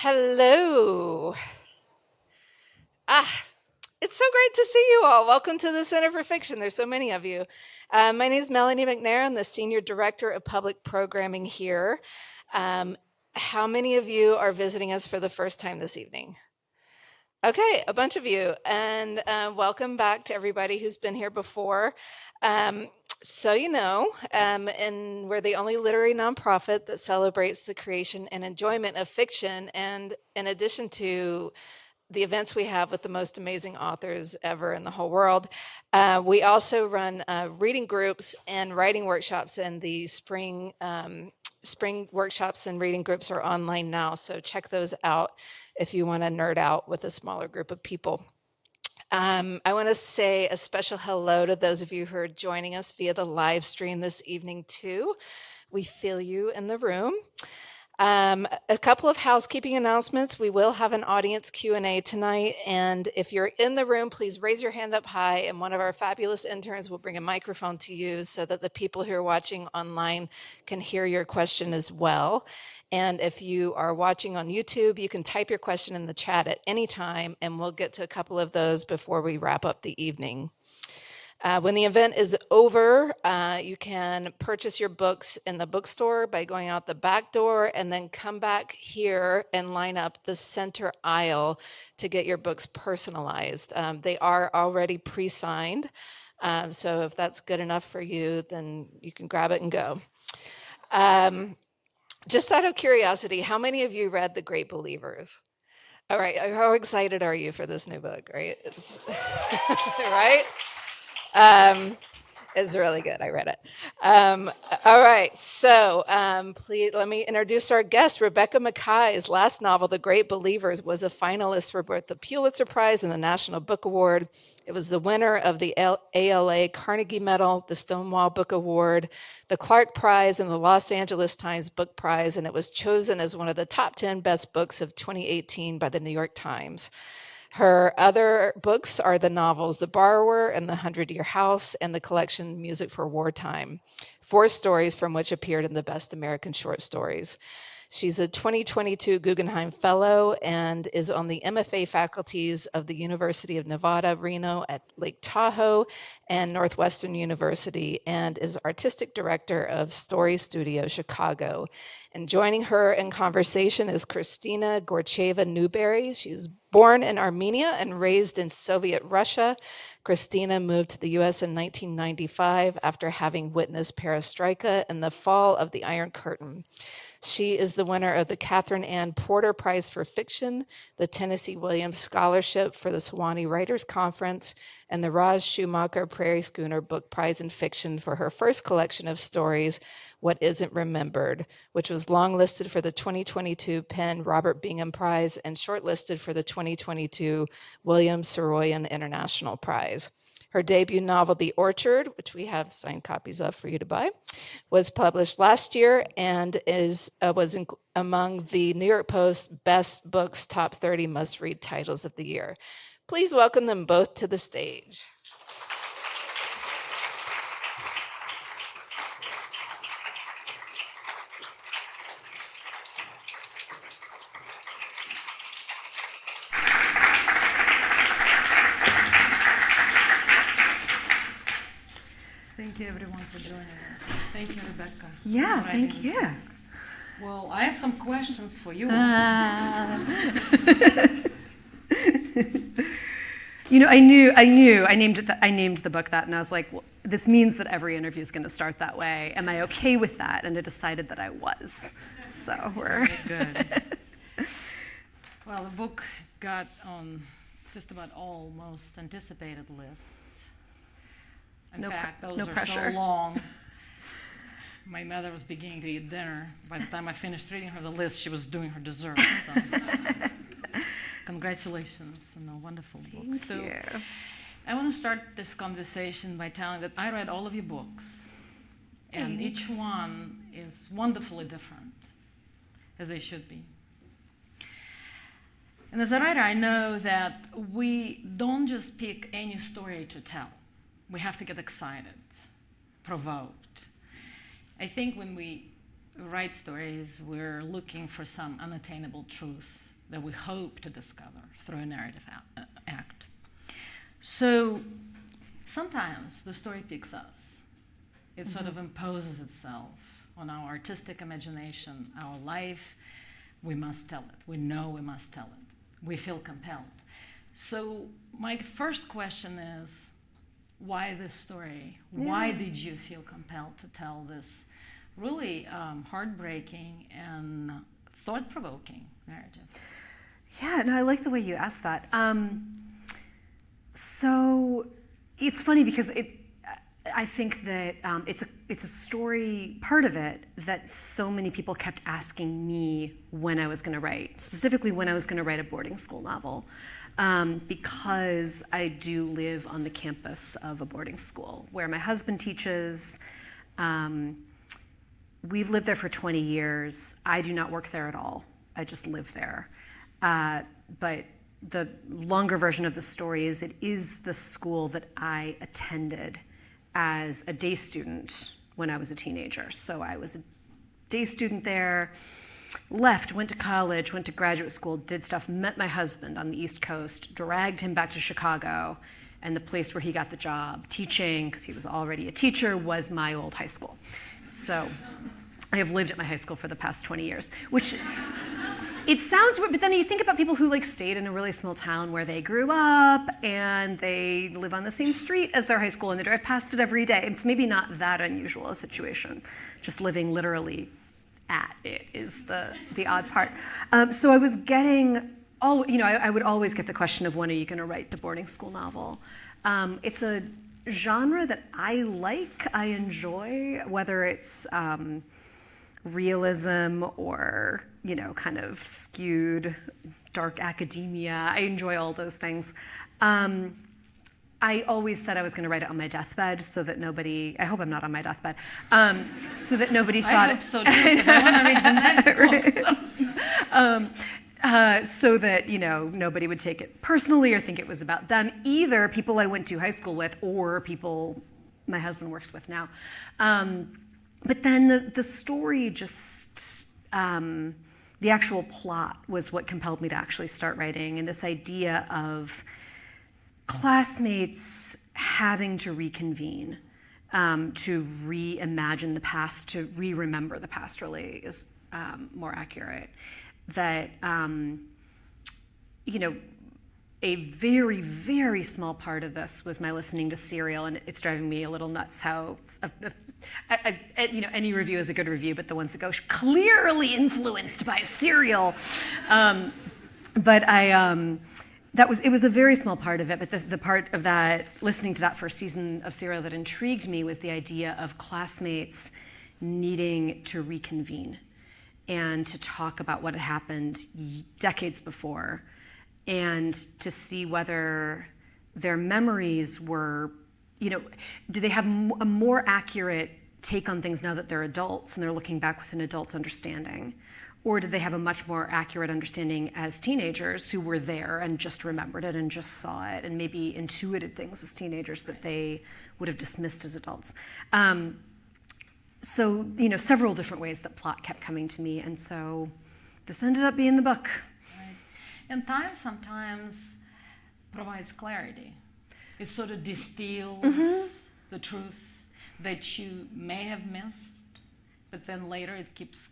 Hello. Ah, it's so great to see you all. Welcome to the Center for Fiction. There's so many of you. My name is Melanie McNair. I'm the Senior Director of Public Programming here. Um, how many of you are visiting us for the first time this evening? Okay, a bunch of you. And welcome back to everybody who's been here before. And we're the only literary nonprofit that celebrates the creation and enjoyment of fiction. And in addition to the events we have with the most amazing authors ever in the whole world, we also run reading groups and writing workshops. And the spring workshops and reading groups are online now, so check those out if you want to nerd out with a smaller group of people. I want to say a special hello to those of you who are joining us via the live stream this evening too. We feel you in the room. A couple of housekeeping announcements. We will have an audience Q&A tonight, and if you're in the room, please raise your hand up high, and one of our fabulous interns will bring a microphone to you so that the people who are watching online can hear your question as well. And if you are watching on YouTube, you can type your question in the chat at any time, and we'll get to a couple of those before we wrap up the evening. When the event is over, you can purchase your books in the bookstore by going out the back door and then come back here and line up the center aisle to get your books personalized. They are already pre-signed, so if that's good enough for you, then you can grab it and go. Just out of curiosity, how many of you read The Great Believers? All right, how excited are you for this new book, right? Right? It's really good. I read it. All right. So please let me introduce our guest. Rebecca Mackay's last novel, The Great Believers, was a finalist for both the Pulitzer Prize and the National Book Award. It was the winner of the ALA Carnegie Medal, the Stonewall Book Award, the Clark Prize, and the Los Angeles Times Book Prize, and it was chosen as one of the top 10 best books of 2018 by the New York Times. Her other books are the novels The Borrower and The 100-Year House, and the collection Music for Wartime, 4 stories from which appeared in the Best American Short Stories. She's a 2022 Guggenheim Fellow and is on the MFA faculties of the University of Nevada, Reno at Lake Tahoe and Northwestern University, and is Artistic Director of Story Studio Chicago. And joining her in conversation is Kristina Gorcheva-Newberry. She was born in Armenia and raised in Soviet Russia. Kristina moved to the US in 1995 after having witnessed perestroika and the fall of the Iron Curtain. She is the winner of the Catherine Ann Porter Prize for Fiction, the Tennessee Williams Scholarship for the Sewanee Writers Conference, and the Raj Schumacher Prairie Schooner Book Prize in Fiction for her first collection of stories, What Isn't Remembered, which was longlisted for the 2022 Penn Robert Bingham Prize and shortlisted for the 2022 William Saroyan International Prize. Her debut novel, The Orchard, which we have signed copies of for you to buy, was published last year and was among the New York Post Best Books Top 30 Must-Read Titles of the Year. Please welcome them both to the stage. Thank you, everyone, for joining us. Thank you, Rebecca. Yeah, thank you. Well, I have some questions for you. You know, I named the book that, and I was like, well, this means that every interview is going to start that way. Am I okay with that? And I decided that I was. So we're good. Well, the book got on just about all most anticipated lists. In fact, those are pressure. so long. My mother was beginning to eat dinner. By the time I finished reading her the list, she was doing her dessert. So. Congratulations on a wonderful book. Thank you. I want to start this conversation by telling that I read all of your books. And each one is wonderfully different, as they should be. And as a writer, I know that we don't just pick any story to tell. We have to get excited, provoked. I think when we write stories, we're looking for some unattainable truth. that we hope to discover through a narrative act. So sometimes the story picks us. It sort of imposes itself on our artistic imagination, our life. We must tell it. We know we must tell it. We feel compelled. So my first question is, why this story? Why did you feel compelled to tell this really heartbreaking and thought-provoking narrative? Yeah, no, I like the way you asked that. So it's funny because I think that it's a story, part of it, that so many people kept asking me when I was going to write, specifically when I was going to write a boarding school novel, because I do live on the campus of a boarding school where my husband teaches. We've lived there for 20 years. I do not work there at all. I just live there. But the longer version of the story is it is the school that I attended as a day student when I was a teenager. So I was a day student there, left, went to college, went to graduate school, did stuff, met my husband on the East Coast, dragged him back to Chicago, and the place where he got the job teaching, because he was already a teacher, was my old high school. So I have lived at my high school for the past 20 years, which it sounds weird, but then you think about people who stayed in a really small town where they grew up and they live on the same street as their high school and they drive past it every day. It's maybe not that unusual a situation. Just living literally at it is the odd part. So I was getting, I would always get the question of when are you going to write the boarding school novel? It's a genre that I like, I enjoy, whether it's realism or, kind of skewed dark academia. I enjoy all those things. I always said I was going to write it on my deathbed so that nobody, I hope I'm not on my deathbed, so that nobody thought I hope so too, because I want to read the next book. So that, nobody would take it personally or think it was about them, either people I went to high school with or people my husband works with now. But then the story just, the actual plot was what compelled me to actually start writing, and this idea of classmates having to reconvene, to reimagine the past, to re-remember the past really is more accurate. That, a very, very small part of this was my listening to Serial, and it's driving me a little nuts how, any review is a good review, but the ones that go clearly influenced by Serial. But it was a very small part of it, but the part of that, listening to that first season of Serial that intrigued me was the idea of classmates needing to reconvene and to talk about what had happened decades before, and to see whether their memories were, do they have a more accurate take on things now that they're adults and they're looking back with an adult's understanding? Or did they have a much more accurate understanding as teenagers who were there and just remembered it and just saw it and maybe intuited things as teenagers that they would have dismissed as adults? So, several different ways that plot kept coming to me, and so this ended up being the book. Right. And time sometimes provides clarity. It sort of distills the truth that you may have missed, but then later it keeps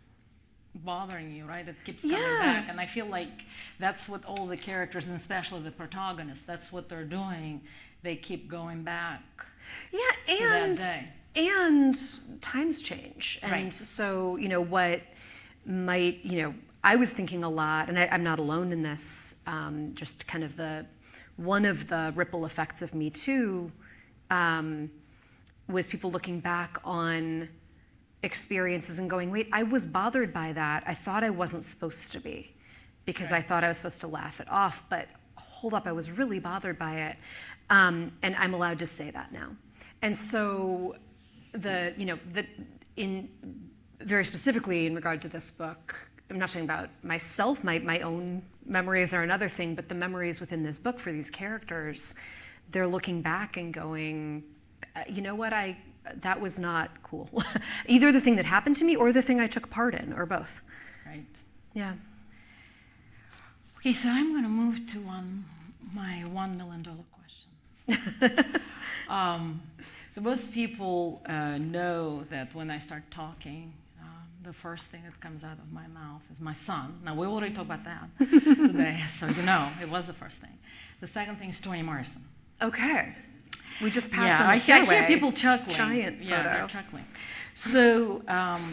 bothering you, right? It keeps coming back. And I feel like that's what all the characters, and especially the protagonists, that's what they're doing. They keep going back to that day. And times change. And Right. so, what might, I was thinking a lot, and I'm not alone in this, just kind of one of the ripple effects of Me Too was people looking back on experiences and going, wait, I was bothered by that. I thought I wasn't supposed to be, because I thought I was supposed to laugh it off, but hold up, I was really bothered by it. And I'm allowed to say that now. And so in very specifically in regard to this book, I'm not talking about myself, my own memories are another thing, but the memories within this book for these characters, they're looking back and going, you know what, that was not cool. Either the thing that happened to me or the thing I took part in, or both. Right. Yeah. Okay, so I'm going to move to my $1 million question. So most people know that when I start talking, the first thing that comes out of my mouth is my son. Now, we already talked about that today, so you know, it was the first thing. The second thing is Toni Morrison. Okay. We just passed on I the stairway. hear people chuckling. Giant photo. Yeah, they're chuckling. So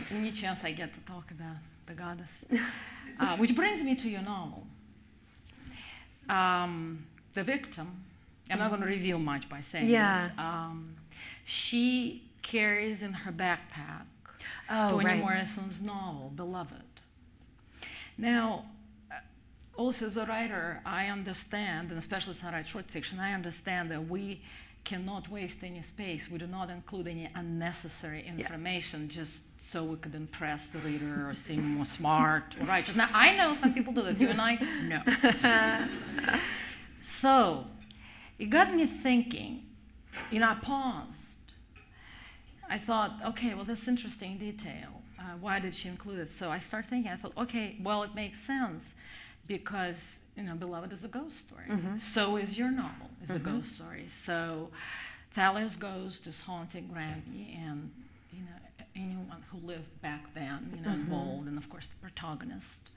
any chance I get to talk about the goddess. Which brings me to your novel. The victim, I'm not going to reveal much by saying this. She carries in her backpack Toni Morrison's novel, Beloved. Now, also as a writer, I understand, and especially as I write short fiction, I understand that we cannot waste any space. We do not include any unnecessary information just so we could impress the reader or seem more smart or righteous. Now, I know some people do that. You and I, no. So, it got me thinking. You know, I paused. I thought, okay, well, that's interesting detail. Why did she include it? So I started thinking, I thought, okay, well, it makes sense because, you know, Beloved is a ghost story. So is your novel, is a ghost story. So Thalia's ghost is haunting Granby and, you know, anyone who lived back then, you know, involved, and of course the protagonist.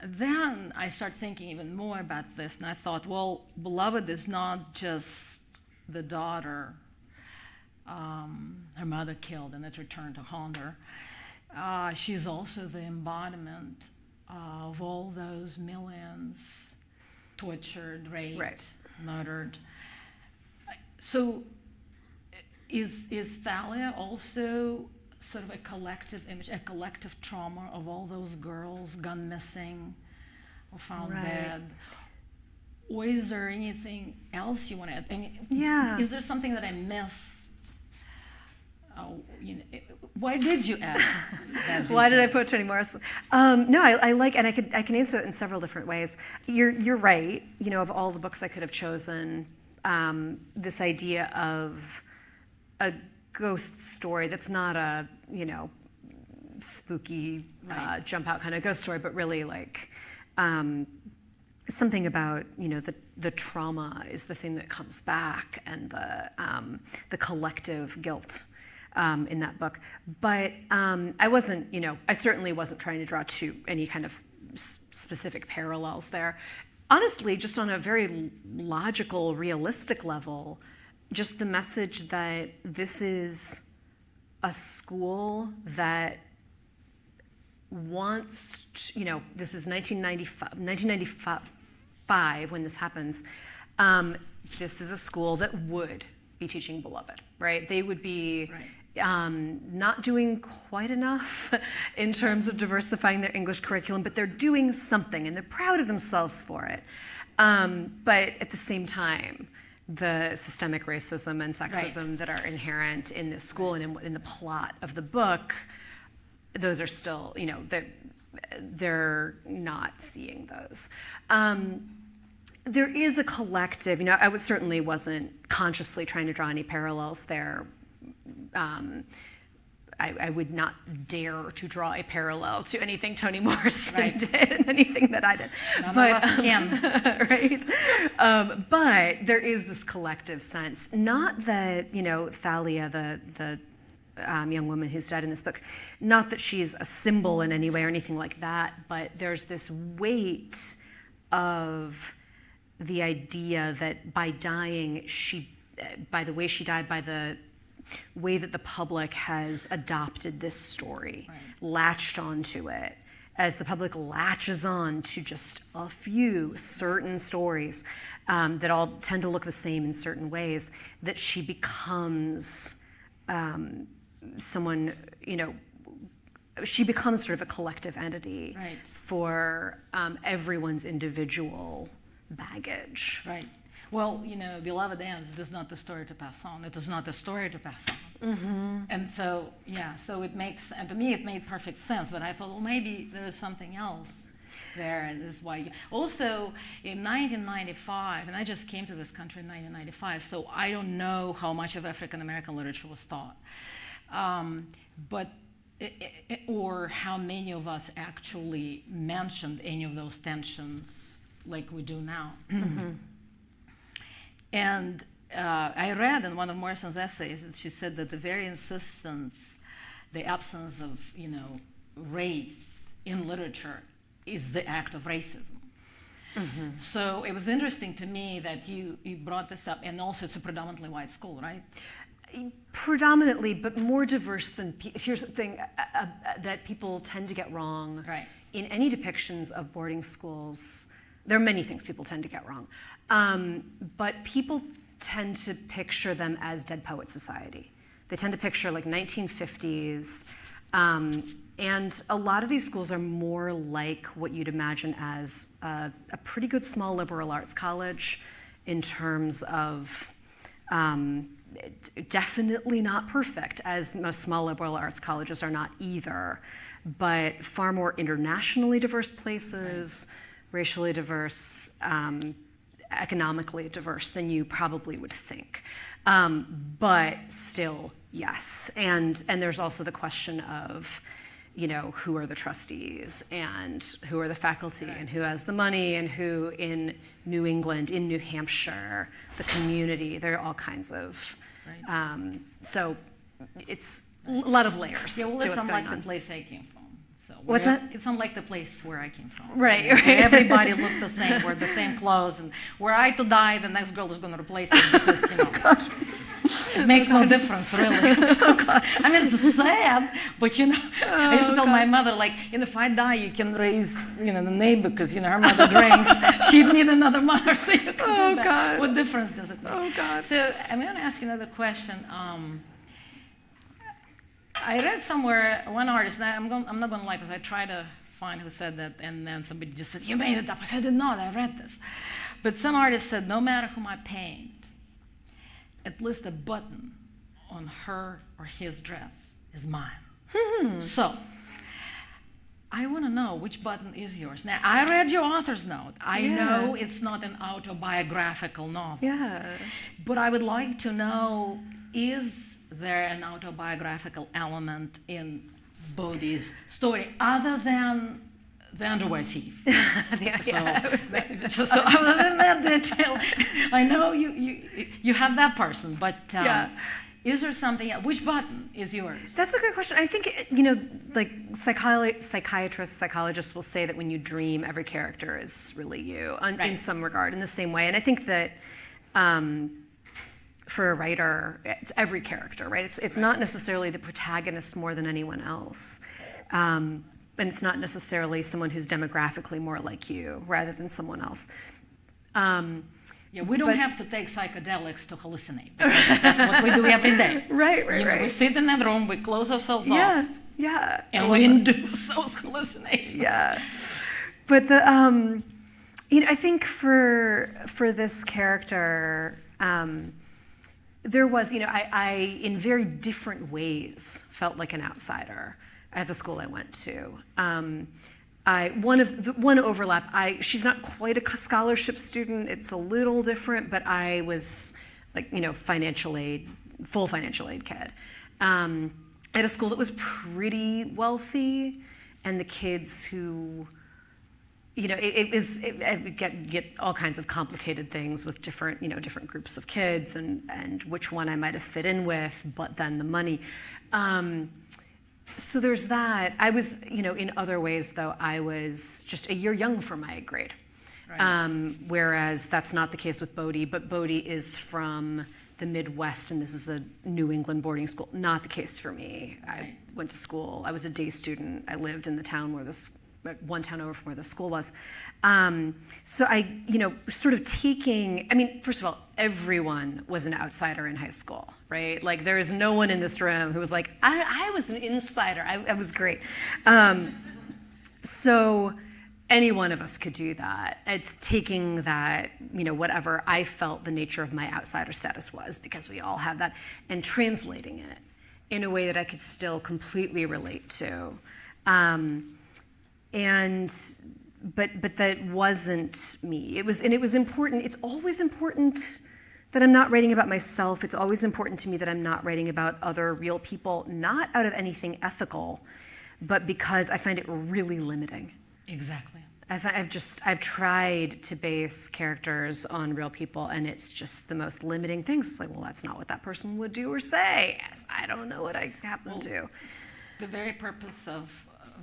Then I started thinking even more about this, and I thought, well, Beloved is not just the daughter her mother killed and it's returned to haunt her. She's also the embodiment of all those millions tortured, raped, murdered. So is Thalia also sort of a collective image, a collective trauma of all those girls gone missing or found dead? Or is there anything else you want to add? I mean, is there something that I missed? You know, why did you add that? Why did I put Toni Morrison? No, I like, and I can answer it in several different ways. You're right. You know, of all the books I could have chosen, this idea of a ghost story that's not a, you know, spooky jump out kind of ghost story, but really like something about, you know, the trauma is the thing that comes back, and the collective guilt in that book. But I wasn't, you know, I certainly wasn't trying to draw to any kind of specific parallels there. Honestly, just on a very logical, realistic level, just the message that this is a school that wants, you know, this is 1995 when this happens. This is a school that would be teaching Beloved, right? They would be not doing quite enough in terms of diversifying their English curriculum, but they're doing something and they're proud of themselves for it. But at the same time, the systemic racism and sexism that are inherent in this school and in the plot of the book, those are still, you know, they're not seeing those. There is a collective, you know, I certainly wasn't consciously trying to draw any parallels there. I would not dare to draw a parallel to anything Toni Morrison did, anything that I did. But but there is this collective sense. Not that, you know, Thalia, the young woman who's died in this book, not that she's a symbol in any way or anything like that, but there's this weight of the idea that by dying, by the way she died, by the way that the public has adopted this story, latched onto it, as the public latches on to just a few certain stories that all tend to look the same in certain ways, that she becomes someone, you know, she becomes sort of a collective entity for everyone's individual baggage. Well, you know, Beloved ends, it is not the story to pass on. It is not the story to pass on. And so, so it makes, and to me it made perfect sense, but I thought, well, maybe there is something else there, and this is why. Also, in 1995, and I just came to this country in 1995, so I don't know how much of African American literature was taught. But or how many of us actually mentioned any of those tensions like we do now. And I read in one of Morrison's essays that she said that the very insistence, the absence of, race in literature is the act of racism. So it was interesting to me that you brought this up, and also it's a predominantly white school, right? Predominantly, but more diverse than, here's the thing that people tend to get wrong. Right. In any depictions of boarding schools, there are many things people tend to get wrong. But people tend to picture them as Dead Poet Society. They tend to picture like 1950s, and a lot of these schools are more like what you'd imagine as a pretty good small liberal arts college in terms of definitely not perfect, as most small liberal arts colleges are not either, but far more internationally diverse places, racially diverse, economically diverse than you probably would think. But still, yes. And there's also the question of, who are the trustees and who are the faculty and who has the money and who in New England, in New Hampshire, the community, there are all kinds of, so it's a lot of layers. Yeah, well, to it's what's going unlike on. the place I came from. So What's that? It's unlike the place where I came from. Right. Everybody looked the same, wore the same clothes, and were I to die, the next girl is going to replace me because, it makes no difference, really. I mean, it's sad, but, I used to tell my mother, like, if I die, you can raise, the neighbor, because, her mother drinks. She'd need another mother, so you can do that. God. What difference does it make? Oh, God. So I'm going to ask you another question. I read somewhere one artist, and I'm not going to lie because I tried to find who said that, and then somebody just said, you made it up. I said, no, I read this. But some artist said, no matter whom I paint, at least a button on her or his dress is mine. So I want to know which button is yours. Now, I read your author's note. I know it's not an autobiographical novel. Yeah. But I would like to know, is there an autobiographical element in Bodhi's story other than the underwear thief? So other than that detail, I know you have that person, but is there something else? Which button is yours? That's a good question. I think, like psychiatrists, psychologists will say that when you dream, every character is really you in some regard, in the same way. And I think that for a writer, it's every character, right? It's not necessarily the protagonist more than anyone else. And it's not necessarily someone who's demographically more like you rather than someone else. We don't have to take psychedelics to hallucinate. That's what we do every day. Right. We sit in that room, we close ourselves off. Yeah. And we induce those hallucinations. Yeah. But I think for this character, there was, I in very different ways felt like an outsider at the school I went to. One overlap, she's not quite a scholarship student, it's a little different, but I was like, financial aid, full financial aid kid. At a school that was pretty wealthy, and the kids who, it would get all kinds of complicated things with different groups of kids and which one I might have fit in with, but then the money. So there's that. I was, in other ways though, I was just a year young for my grade. Right. Whereas that's not the case with Bodhi, but Bodhi is from the Midwest and this is a New England boarding school. Not the case for me. Right. I went to school, I was a day student. I lived in the town where one town over from where the school was. So I, sort of first of all, everyone was an outsider in high school, right? Like there is no one in this room who was like, I was an insider, I was great. So any one of us could do that. It's taking that, whatever I felt the nature of my outsider status was, because we all have that, and translating it in a way that I could still completely relate to. But that wasn't me. It was important. It's always important that I'm not writing about myself. It's always important to me that I'm not writing about other real people, not out of anything ethical, but because I find it really limiting. Exactly. I've tried to base characters on real people, and it's just the most limiting things. It's like, well, that's not what that person would do or say. Yes, I don't know what I have them do. The very purpose of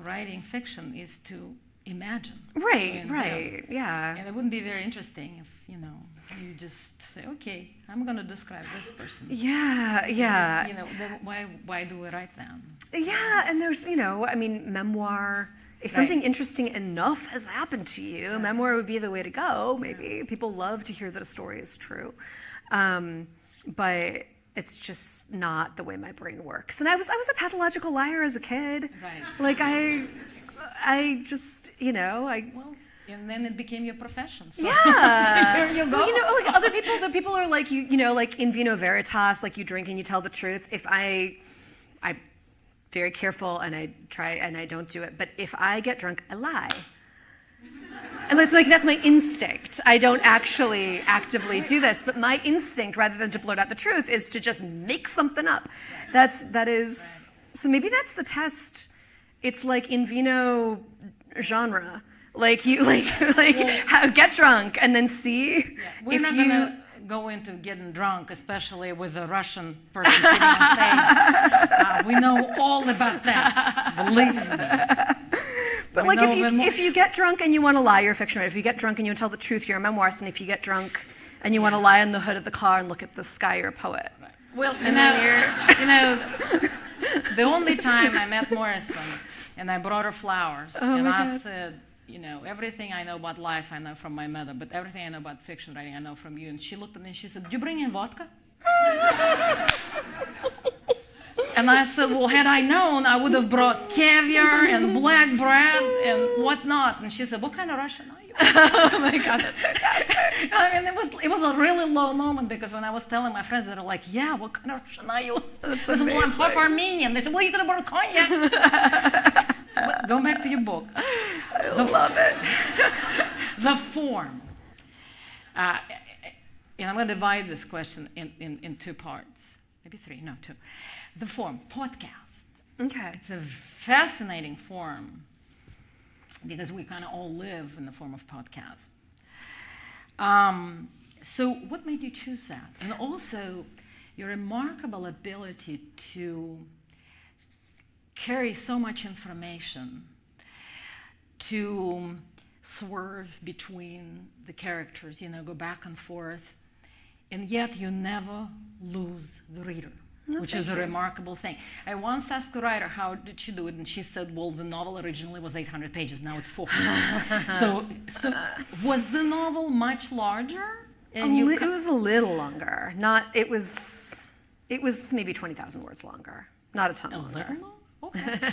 writing fiction is to imagine. Right, And, right, yeah. And it wouldn't be very interesting if, you just say, okay, I'm going to describe this person. Yeah, yeah. Just, then why do we write them? Yeah, and there's, memoir. If something interesting enough has happened to you, a memoir would be the way to go. Maybe people love to hear that a story is true, but it's just not the way my brain works. And I was a pathological liar as a kid. Right. Like I just Well, and then it became your profession. So. Yeah. So here you go. Well, like other people, the people are like like in vino veritas, like you drink and you tell the truth. If I'm very careful and I try and I don't do it, but if I get drunk, I lie. And it's like that's my instinct. I don't actually actively do this, but my instinct, rather than to blurt out the truth, is to just make something up. That is. So maybe that's the test. It's like in vino genre. Like you get drunk and then see We're if not you gonna go into getting drunk, especially with a Russian person sitting on stage. We know all about that. Believe me. But like if you get drunk and you want to lie, you're a fiction writer. If you get drunk and you want to tell the truth, you're a memoirist. And if you get drunk and you want to lie on the hood of the car and look at the sky, you're a poet. Right. Well, the only time I met Morrison and I brought her flowers and I said, everything I know about life I know from my mother, but everything I know about fiction writing I know from you. And she looked at me and she said, "Do you bring in vodka?" And I said, "Well, had I known, I would have brought caviar and black bread and whatnot." And she said, "What kind of Russian are you?" Oh my God, that's fantastic. I mean, it was a really low moment because when I was telling my friends, they were like, "Yeah, what kind of Russian are you?" I said, "Well, I'm half Armenian." They said, "Well, you could have brought cognac." But go back to your book. I love it. The form. And I'm going to divide this question in two parts. Maybe three, no, two. The form, podcast. Okay. It's a fascinating form because we kind of all live in the form of podcast. So what made you choose that? And also your remarkable ability to carry so much information, to swerve between the characters, go back and forth, and yet you never lose the reader, which is a remarkable thing. I once asked the writer, how did she do it? And she said, well, the novel originally was 800 pages, now it's 400. So was the novel much larger? And It was a little longer. It was maybe 20,000 words longer. Not a ton longer. A little? Okay.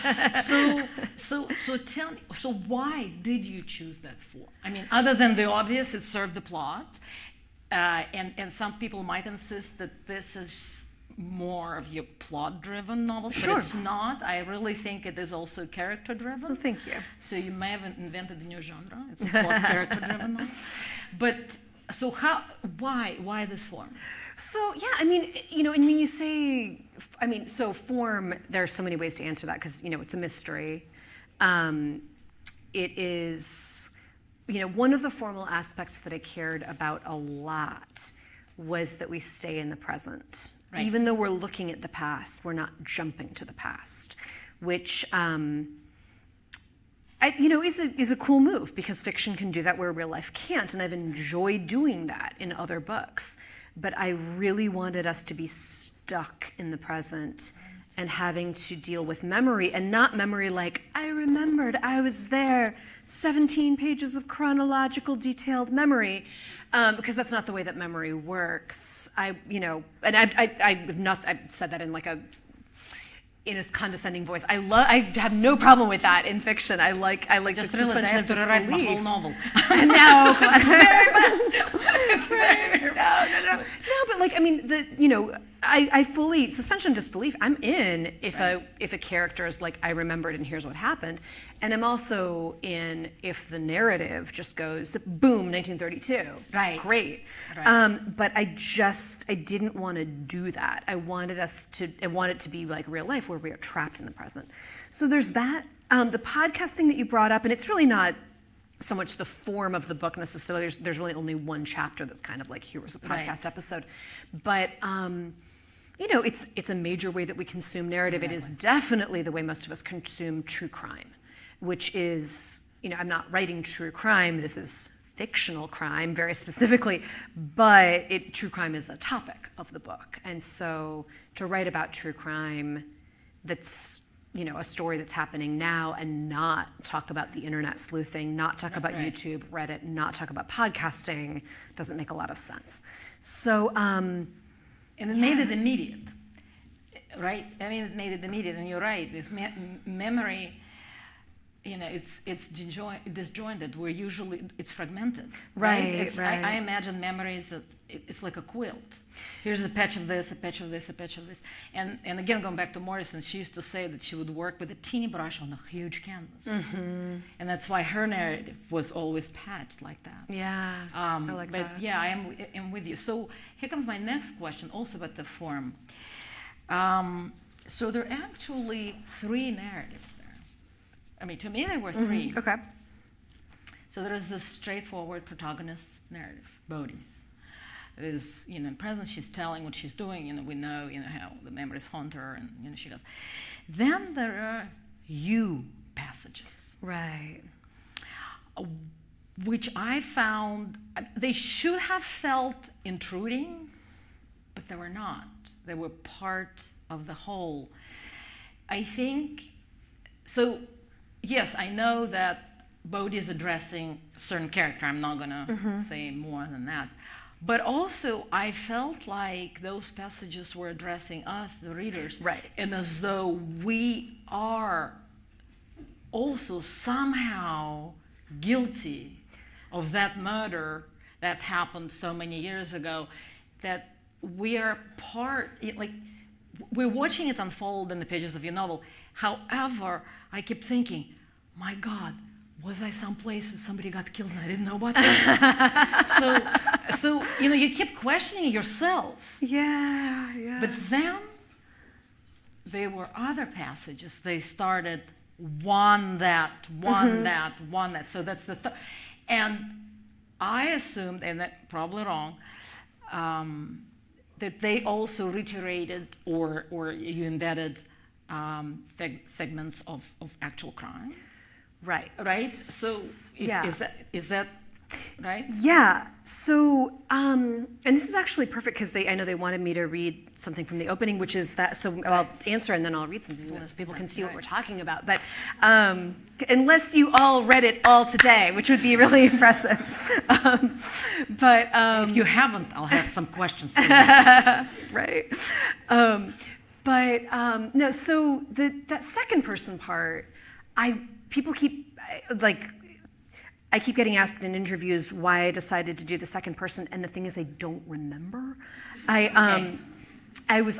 So tell me. So why did you choose that form? I mean, other than the obvious, it served the plot, and some people might insist that this is more of your plot-driven novels, Sure. but it's not. I really think it is also character-driven. Well, thank you. So you may have invented a new genre. It's a plot character-driven novel. But so why this form? So yeah, I mean, and when you say, so form, there are so many ways to answer that because it's a mystery. It is, one of the formal aspects that I cared about a lot was that we stay in the present. Right. Even though we're looking at the past, we're not jumping to the past, which is a cool move because fiction can do that where real life can't, and I've enjoyed doing that in other books. But I really wanted us to be stuck in the present and having to deal with memory, and not memory like, I remembered, I was there, 17 pages of chronological detailed memory, because that's not the way that memory works. I've said that in a condescending voice. I have no problem with that in fiction. I like Just the realized I suspension have of to disbelief. rewrite my whole novel. No, it's very no, but like, I mean, I fully, suspension of disbelief, I'm in if a character is like, I remembered and here's what happened. And I'm also in if the narrative just goes, boom, 1932. Right. Great. Right. But I didn't want to do that. I wanted it to be like real life where we are trapped in the present. So there's that. The podcast thing that you brought up, and it's really not so much the form of the book necessarily. There's really only one chapter that's kind of like, here was a podcast episode. But, it's a major way that we consume narrative. Exactly. It is definitely the way most of us consume true crime, which is, I'm not writing true crime. This is fictional crime very specifically, but true crime is a topic of the book. And so to write about true crime that's, a story that's happening now and not talk about the internet sleuthing, not talk about YouTube, Reddit, not talk about podcasting doesn't make a lot of sense. So, and it made it immediate, right? I mean, it made it immediate, and you're right. This memory, it's disjointed. It's fragmented. Right. I imagine memories. It's like a quilt. Here's a patch of this, a patch of this, a patch of this. And again, going back to Morrison, she used to say that she would work with a teeny brush on a huge canvas. Mm-hmm. And that's why her narrative was always patched like that. Yeah, I like that. But yeah, I am with you. So here comes my next question, also about the form. So there are actually 3 narratives there. I mean, to me, there were 3. Okay. So there is this straightforward protagonist narrative, Bodhi's. It is, in present, she's telling what she's doing. We know, how the memories haunt her, and she goes. Then there are you passages. Right. Which I found, they should have felt intruding, but they were not. They were part of the whole. I think, so, yes, I know that Bodhi is addressing a certain character. I'm not going to say more than that. But also, I felt like those passages were addressing us, the readers, right? And as though we are also somehow guilty of that murder that happened so many years ago, that we are like, we're watching it unfold in the pages of your novel. However, I keep thinking, my God, was I someplace where somebody got killed and I didn't know about that? so you keep questioning yourself. Yeah. But then there were other passages. They started one that. So that's the and I assumed, and that's probably wrong, that they also reiterated or you embedded segments of actual crimes. Right. So is that right? Yeah. So and this is actually perfect because I know they wanted me to read something from the opening, which is that. So I'll answer and then I'll read something so people can see what we're talking about. But unless you all read it all today, which would be really impressive. But if you haven't, I'll have some questions for you. Right. No. So that second person part, I keep getting asked in interviews why I decided to do the second person, and the thing is I don't remember. I was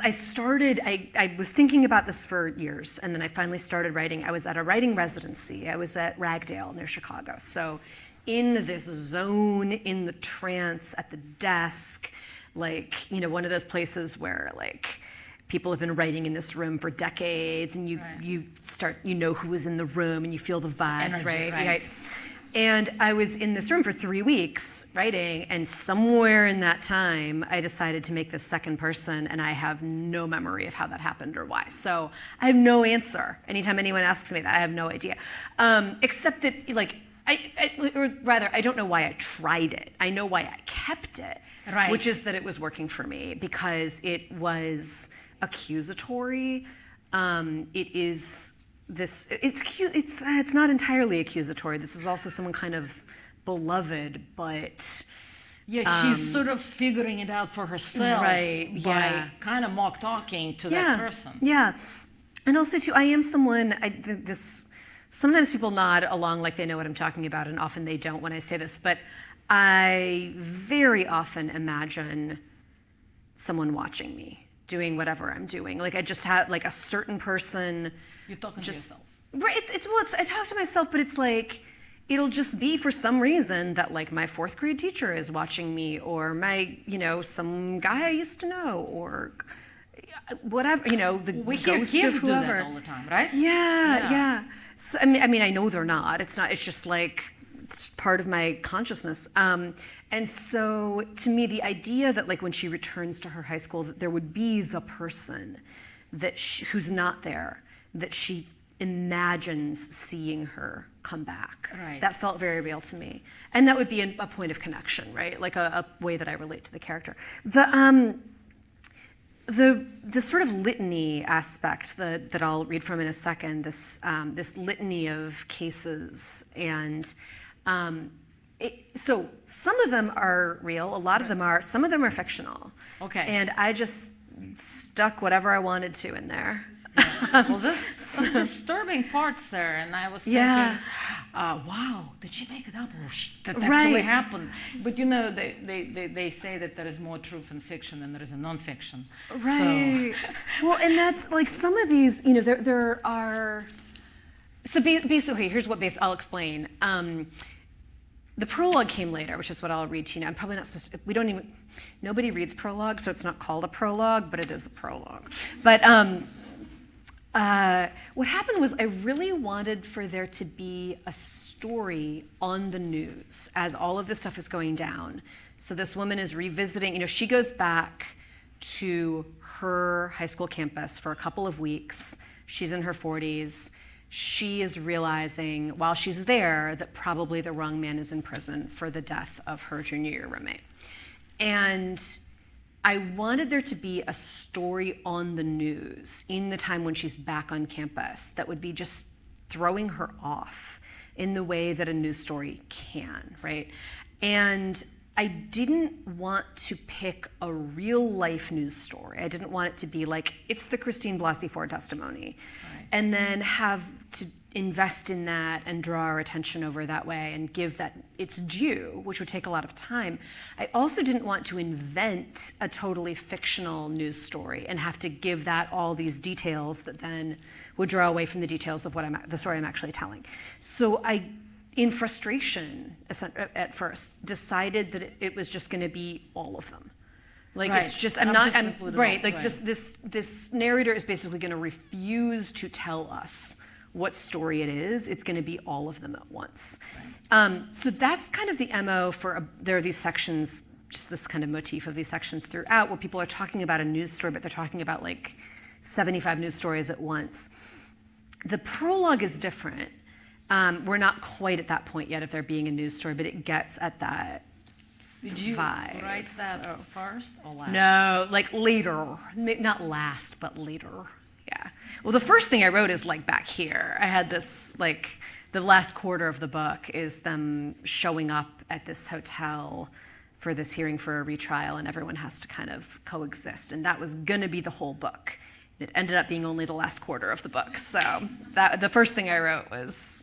thinking about this for years, and then I finally started writing. I was at a writing residency. I was at Ragdale near Chicago. So in this zone, in the trance, at the desk, one of those places where people have been writing in this room for decades, and you know who was in the room, and you feel the vibes, energy, right? And I was in this room for 3 weeks writing, and somewhere in that time, I decided to make this second person, and I have no memory of how that happened or why. So I have no answer. Anytime anyone asks me that, I have no idea. Except that, or rather, I don't know why I tried it. I know why I kept it, which is that it was working for me because it was accusatory. It is this. It's cute. It's not entirely accusatory. This is also someone kind of beloved, but she's sort of figuring it out for herself, by kind of mock talking to that person. Yeah, and also too, I am someone. Sometimes people nod along like they know what I'm talking about, and often they don't when I say this. But I very often imagine someone watching me doing whatever I'm doing. Like I just had like a certain person. You're talking to yourself. Right. I talk to myself, but it's like, it'll just be for some reason that like my 4th grade teacher is watching me, or my, some guy I used to know, or whatever, the We hear ghost kids of do whoever. that all the time, right? Yeah. So, I mean, I know they're not. It's not. It's just like it's part of my consciousness. And so, to me, the idea that like when she returns to her high school, that there would be the person that who's not there, that she imagines seeing her come back. Right. That felt very real to me, and that would be a point of connection, right? Like a way that I relate to the character. The sort of litany aspect that I'll read from in a second, this litany of cases, and so some of them are real, a lot of them are, some of them are fictional. Okay. And I just stuck whatever I wanted to in there. Well, there's some disturbing parts there, and I was thinking, wow, did she make it up, or that actually happened? But they say that there is more truth in fiction than there is in nonfiction. Right. So. Well, and that's like some of these, there are. So basically, here's what I'll explain. The prologue came later, which is what I'll read to you now. I'm probably not supposed to. Nobody reads prologue, so it's not called a prologue, but it is a prologue. But what happened was I really wanted for there to be a story on the news as all of this stuff is going down. So this woman is revisiting, she goes back to her high school campus for a couple of weeks. She's in her 40s. She is realizing while she's there that probably the wrong man is in prison for the death of her junior year roommate. And I wanted there to be a story on the news in the time when she's back on campus that would be just throwing her off in the way that a news story can, right? And I didn't want to pick a real life news story. I didn't want it to be like, it's the Christine Blasey Ford testimony, right, and then have to invest in that and draw our attention over that way and give that its due, which would take a lot of time. I also didn't want to invent a totally fictional news story and have to give that all these details that then would draw away from the details of the story I'm actually telling. So I, in frustration at first, decided that it was just going to be all of them. Like, right. It's just, this narrator is basically going to refuse to tell us what story it is. It's going to be all of them at once. So that's kind of the MO there are these sections, just this kind of motif of these sections throughout, where people are talking about a news story, but they're talking about like 75 news stories at once. The prologue is different. We're not quite at that point yet of there being a news story, but it gets at that. Did you vibe. Write that first or last? No, like later. Not last, but later. Yeah. Well, the first thing I wrote is like back here. I had this, like, the last quarter of the book is them showing up at this hotel for this hearing for a retrial, and everyone has to kind of coexist. And that was going to be the whole book. It ended up being only the last quarter of the book. So the first thing I wrote was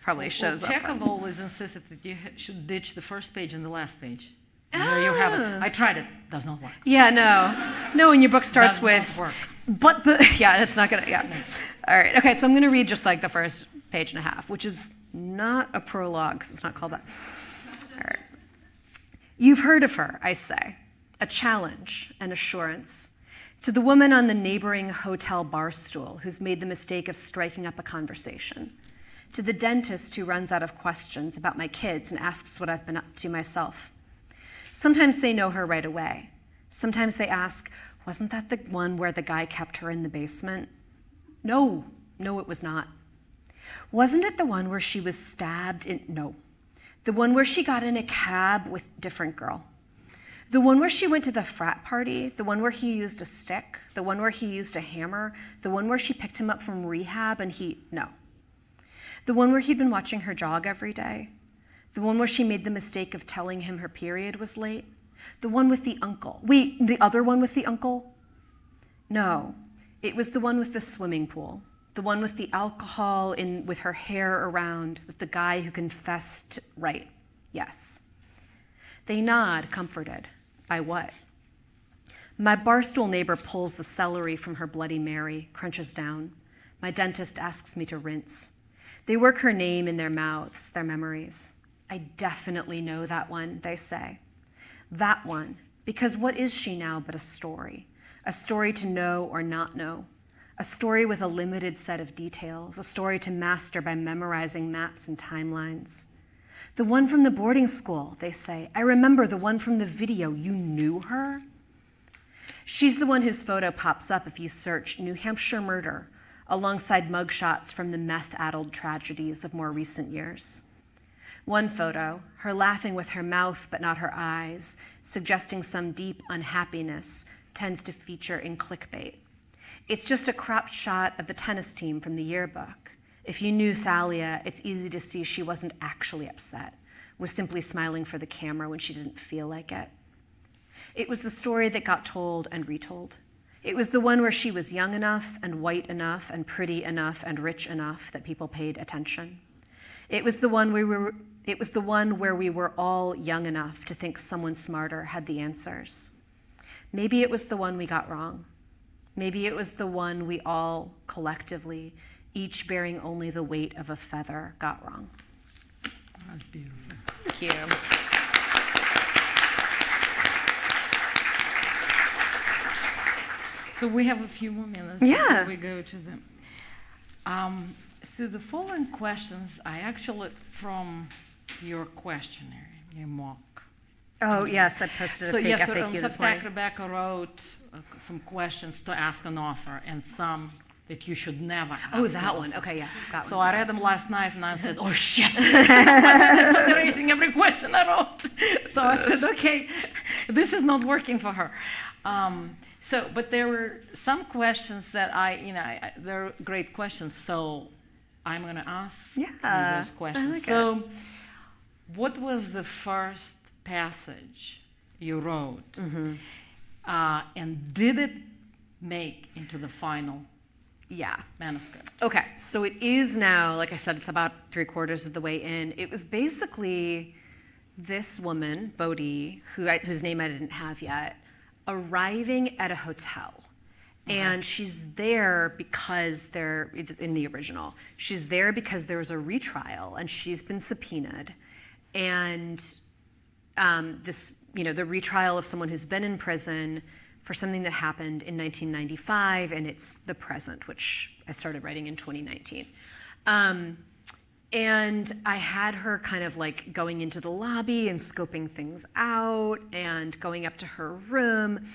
probably shows up. Chekhov always insisted that you should ditch the first page and the last page. There you have it. I tried it. Does not work. Yeah, no. And your book starts with. Does not work. But it's not gonna. Yeah. All right. Okay. So I'm gonna read just like the first page and a half, which is not a prologue because it's not called that. All right. You've heard of her, I say, a challenge, an assurance, to the woman on the neighboring hotel bar stool who's made the mistake of striking up a conversation, to the dentist who runs out of questions about my kids and asks what I've been up to myself. Sometimes they know her right away. Sometimes they ask, wasn't that the one where the guy kept her in the basement? No, it was not. Wasn't it the one where she was stabbed in? No. The one where she got in a cab with a different girl. The one where she went to the frat party, the one where he used a stick, the one where he used a hammer, the one where she picked him up from rehab and no. The one where he'd been watching her jog every day. The one where she made the mistake of telling him her period was late. The one with the uncle. Wait, the other one with the uncle? No, it was the one with the swimming pool. The one with the alcohol with her hair around, with the guy who confessed, right, yes. They nod, comforted. By what? My barstool neighbor pulls the celery from her Bloody Mary, crunches down. My dentist asks me to rinse. They work her name in their mouths, their memories. I definitely know that one, they say. That one, because what is she now but a story to know or not know, a story with a limited set of details, a story to master by memorizing maps and timelines. The one from the boarding school, they say. I remember the one from the video. You knew her? She's the one whose photo pops up if you search New Hampshire murder alongside mugshots from the meth-addled tragedies of more recent years. One photo, her laughing with her mouth but not her eyes, suggesting some deep unhappiness, tends to feature in clickbait. It's just a cropped shot of the tennis team from the yearbook. If you knew Thalia, it's easy to see she wasn't actually upset, was simply smiling for the camera when she didn't feel like it. It was the story that got told and retold. It was the one where she was young enough and white enough and pretty enough and rich enough that people paid attention. It was the one where we were all young enough to think someone smarter had the answers. Maybe it was the one we got wrong. Maybe it was the one we all collectively, each bearing only the weight of a feather, got wrong. That's beautiful. Thank you. So we have a few more minutes Yeah. before we go to them. So the following questions are actually from your questionnaire, your mock. Oh, yes, I posted a So fake yes, FAQ this Substack morning. Rebecca wrote some questions to ask an author and some that you should never ask. Oh, an that author. one. Okay, yes, that So one. I read them last night and I said, oh shit, I'm erasing every question I wrote. So I said, okay, this is not working for her. But there were some questions that they're great questions, so I'm going to ask you those questions. like So what was the first passage you wrote? Mm-hmm. And did it make into the final Yeah. manuscript? Okay, so it is now, like I said, it's about 3/4 of the way in. It was basically this woman, Bodhi, whose name I didn't have yet, arriving at a hotel. And she's there because in the original, she's there because there was a retrial and she's been subpoenaed. And the retrial of someone who's been in prison for something that happened in 1995, and it's the present, which I started writing in 2019. And I had her kind of like going into the lobby and scoping things out and going up to her room.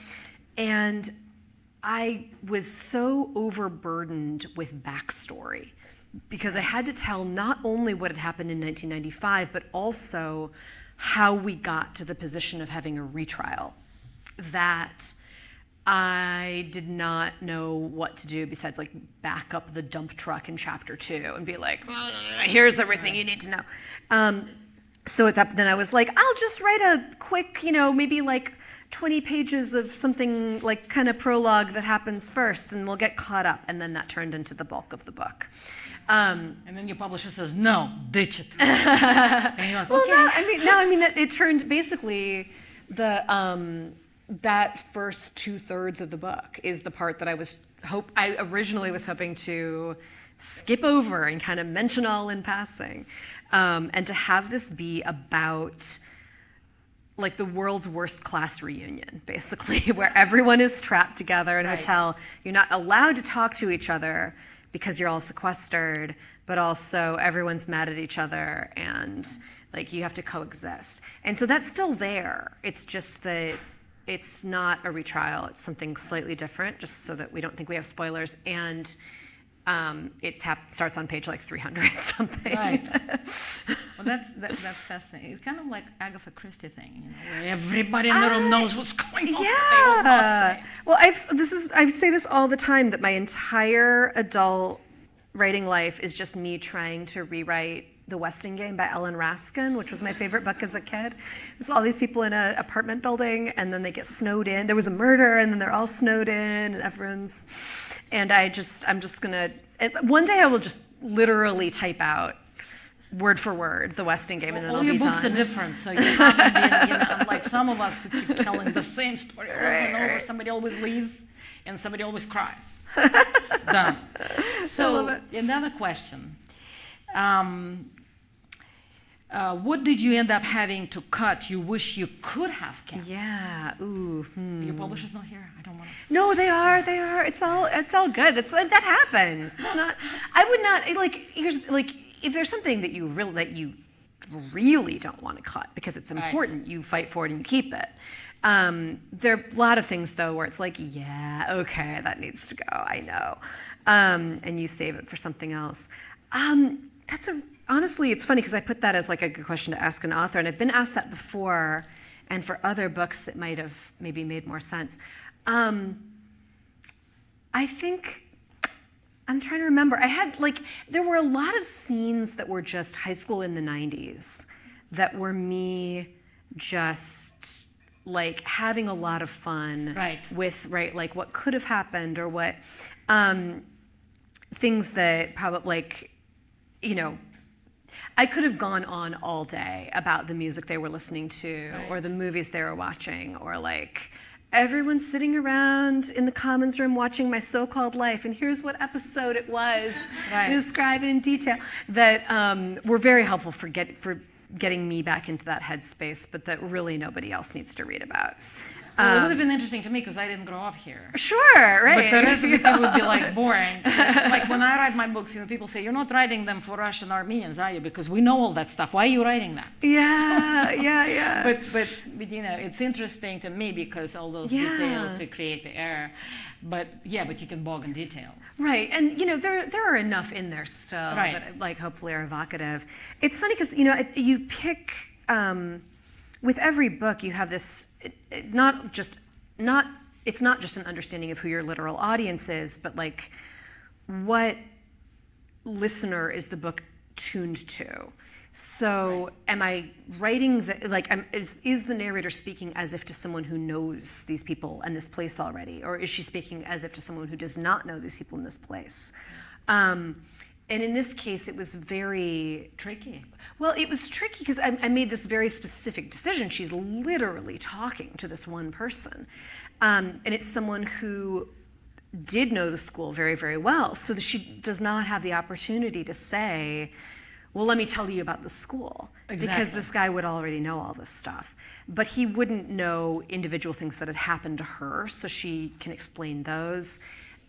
And I was so overburdened with backstory because I had to tell not only what had happened in 1995, but also how we got to the position of having a retrial that I did not know what to do besides like back up the dump truck in chapter 2 and be like, here's everything you need to know. So then I was like, I'll just write a quick, maybe like 20 pages of something like kind of prologue that happens first and we'll get caught up. And then that turned into the bulk of the book. And then your publisher says, no, ditch it. And you're like, Well, okay. that it turned basically that first 2/3 of the book is the part that I originally was hoping to skip over and kind of mention all in passing, and to have this be about like the world's worst class reunion, basically, where everyone is trapped together in a hotel. You're not allowed to talk to each other because you're all sequestered, but also everyone's mad at each other and like you have to coexist. And so that's still there. It's just that it's not a retrial. It's something slightly different, just so that we don't think we have spoilers. And it starts on page like 300 something. Right. Well, that's fascinating. It's kind of like Agatha Christie thing, where everybody in the room knows what's going on. Yeah. They will not say. Well, I say this all the time, that my entire adult writing life is just me trying to rewrite The Westing Game by Ellen Raskin, which was my favorite book as a kid. It's all these people in an apartment building, and then they get snowed in. There was a murder, and then they're all snowed in, and everyone's. And I'm just gonna. One day I will just literally type out word for word the Weston game, and then All I'll your be books done. are different, so you haven't been, unlike some of us who keep telling the same story over and over. Right. Somebody always leaves, and somebody always cries. Done. So another question. What did you end up having to cut you wish you could have kept? Yeah. Ooh. Your publisher's not here. I don't want to. No, they are. They are. It's all good. That happens. It's not. I would not if there's something that you really don't want to cut because it's important, you fight for it and you keep it. There are a lot of things though where it's like, yeah, okay, that needs to go. I know, and you save it for something else. Honestly, it's funny because I put that as like a good question to ask an author, and I've been asked that before, and for other books that might have maybe made more sense. I think, I'm trying to remember, there were a lot of scenes that were just high school in the 90s that were me just like having a lot of fun with, like what could have happened or what, things that probably I could have gone on all day about the music they were listening to or the movies they were watching or like everyone's sitting around in the commons room watching My So-Called Life and here's what episode it was, describe it in detail, that were very helpful for getting me back into that headspace, but that really nobody else needs to read about. Well, it would have been interesting to me because I didn't grow up here. Sure, right. But the rest of the people would be like boring. Like when I write my books, people say, "You're not writing them for Russian Armenians, are you? Because we know all that stuff. Why are you writing that?" Yeah. But it's interesting to me because all those details to create the error. But you can bog in details. Right, and there are enough in there still that like hopefully are evocative. It's funny because you pick. With every book, you have this, it's not just an understanding of who your literal audience is, but like what listener is the book tuned to? So am I writing, is the narrator speaking as if to someone who knows these people and this place already? Or is she speaking as if to someone who does not know these people in this place? And in this case, it was very tricky. Well, it was tricky because I made this very specific decision. She's literally talking to this one person. And it's someone who did know the school very, very well. So she does not have the opportunity to say, well, let me tell you about the school. Exactly. Because this guy would already know all this stuff. But he wouldn't know individual things that had happened to her, so she can explain those.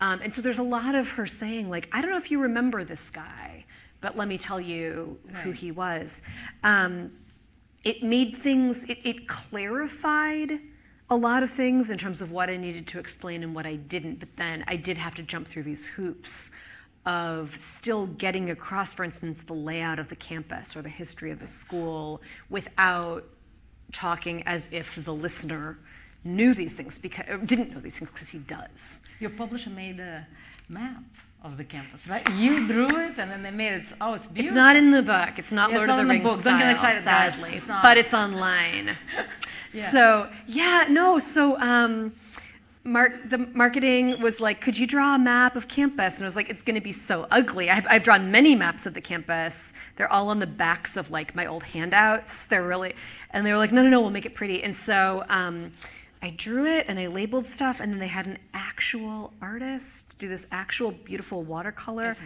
And so there's a lot of her saying, like, I don't know if you remember this guy, but let me tell you who he was. It made things, it clarified a lot of things in terms of what I needed to explain and what I didn't, but then I did have to jump through these hoops of still getting across, for instance, the layout of the campus or the history of the school without talking as if the listener knew these things, didn't know these things because he does. Your publisher made a map of the campus, right? You drew it, and then they made it. Oh, it's beautiful. It's not in the book. It's not Lord of the Rings book. style, Don't get excited, sadly. It's not. But it's online. So the marketing was like, could you draw a map of campus? And I was like, it's going to be so ugly. I've drawn many maps of the campus. They're all on the backs of like my old handouts. And they were like, no, we'll make it pretty. And so I drew it and I labeled stuff, and then they had an actual artist do this actual beautiful watercolor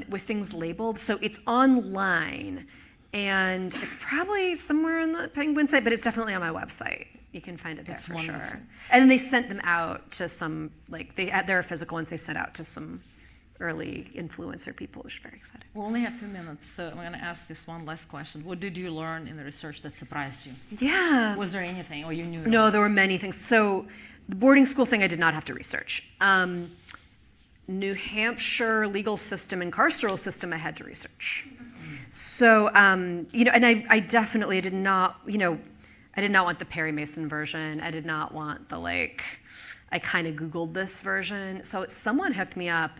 with things labeled. So it's online, and it's probably somewhere on the Penguin site, but it's definitely on my website. You can find it there for sure. And then they sent them out to some, there are physical ones they sent out to some early influencer people, which is very exciting. We only have 2 minutes, so I'm going to ask this one last question. What did you learn in the research that surprised you? Yeah. Was there anything, or you knew? No, there were many things. So the boarding school thing I did not have to research. New Hampshire legal system and carceral system I had to research. So, and I definitely did not, I did not want the Perry Mason version. I did not want the I kind of Googled this version. So someone hooked me up.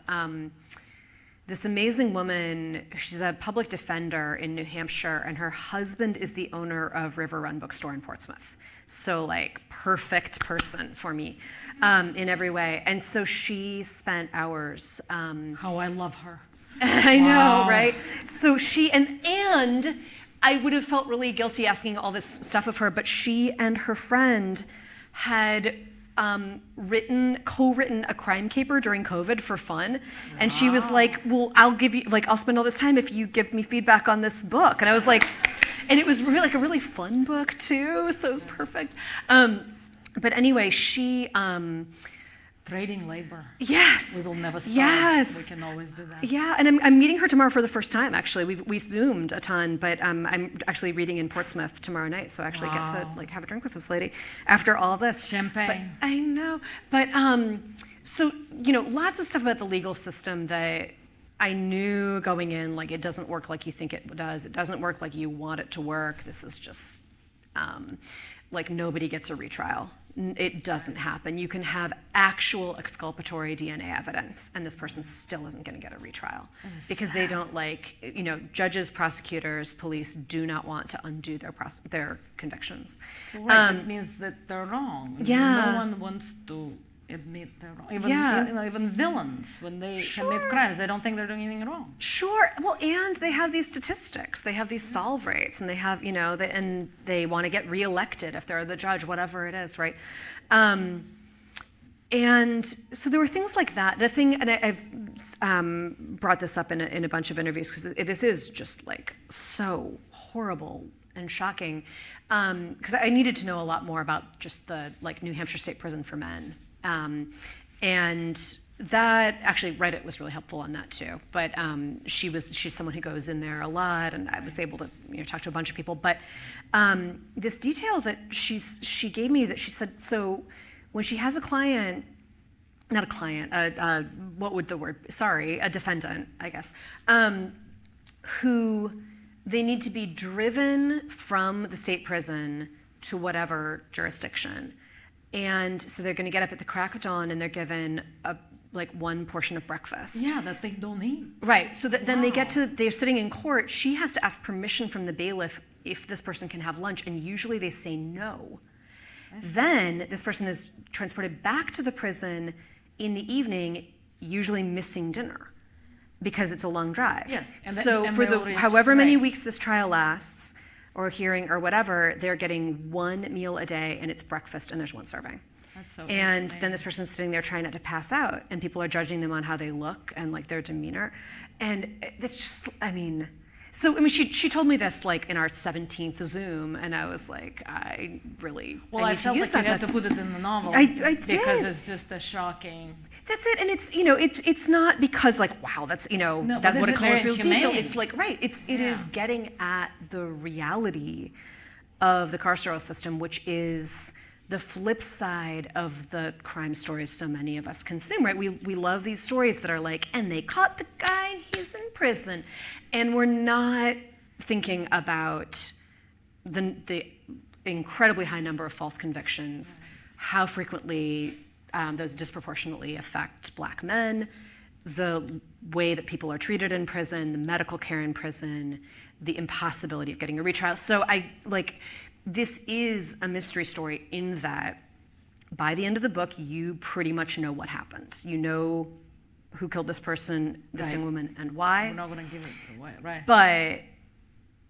This amazing woman, she's a public defender in New Hampshire, and her husband is the owner of River Run Bookstore in Portsmouth. So perfect person for me in every way. And so she spent hours. How I love her. I know, Wow. right? So she, and I would have felt really guilty asking all this stuff of her, but she and her friend had co-written a crime caper during COVID for fun. And she was like, well, I'll spend all this time if you give me feedback on this book. And I was like, and it was really like a really fun book too, so it was perfect. But anyway, she, Trading labor. yes. We will never stop. Yes. We can always do that. Yeah, and I'm meeting her tomorrow for the first time, actually. We Zoomed a ton, but I'm actually reading in Portsmouth tomorrow night, so I actually get to like have a drink with this lady after all this. Champagne. But, I know. But so, lots of stuff about the legal system that I knew going in, like, it doesn't work like you think it does. It doesn't work like you want it to work. This is just, like, nobody gets a retrial. It doesn't happen. You can have actual exculpatory DNA evidence, and this person still isn't going to get a retrial because they don't judges, prosecutors, police do not want to undo their convictions. Right, it means that they're wrong. Yeah. No one wants to admit they're wrong. Even villains, when they commit crimes, they don't think they're doing anything wrong. Sure. Well, and they have these statistics. They have these solve rates, and they have, and they want to get reelected if they're the judge, whatever it is, right? And so there were things like that. The thing, and I've brought this up in a bunch of interviews because this is just like so horrible and shocking. Because I needed to know a lot more about just the New Hampshire State Prison for Men. And that actually Reddit was really helpful on that too. But she's someone who goes in there a lot, and I was able to talk to a bunch of people. But this detail that she gave me, that she said, so when she has a client, not a client, what would the word? Sorry, a defendant, I guess, who they need to be driven from the state prison to whatever jurisdiction. And so they're going to get up at the crack of dawn, and they're given one portion of breakfast. Yeah, that they don't eat. Right. So then they're sitting in court. She has to ask permission from the bailiff if this person can have lunch, and usually they say no. Then this person is transported back to the prison in the evening, usually missing dinner because it's a long drive. Yes. So for however many weeks this trial lasts, or hearing or whatever, they're getting one meal a day, and it's breakfast, and there's one serving. That's so And insane. then this person's sitting there trying not to pass out, and people are judging them on how they look and their demeanor. And it's just, she told me this in our 17th Zoom, and I was like, I need to use that. I felt like you had to put it in the novel. I did. Because it's just a shocking. That's it, and it's it's not because wow, that's that what a colorful detail. It's it is getting at the reality of the carceral system, which is the flip side of the crime stories so many of us consume. Right? We love these stories that are and they caught the guy and he's in prison, and we're not thinking about the incredibly high number of false convictions, how frequently those disproportionately affect Black men, the way that people are treated in prison, the medical care in prison, the impossibility of getting a retrial. So this is a mystery story in that by the end of the book, you pretty much know what happened. You know who killed this person, this young woman, and why. We're not going to give it away, right? But